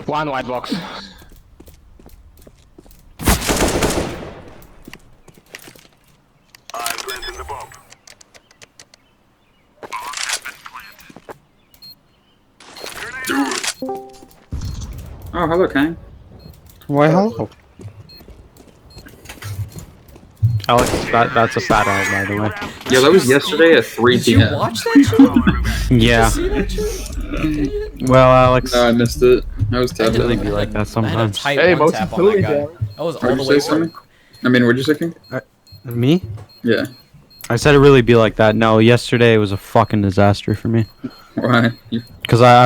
One white box. I'm planting the bomb. Oh, hello, Kang. Why, hello. Alex, that's a fat out, by the way. Yeah, that was yesterday at 3 Did you p.m. watch that shit? Yeah. See that shit? Well, Alex, No, I missed it. I was I tapped really out. be like that I had a sometimes. tight Hey, one most tap on that totally guy. down. I was all What'd the you way say, from. Sammy? I mean, what'd you say, King? Me? Yeah. I said it really be like that. No, yesterday was a fucking disaster for me. Why? You Because I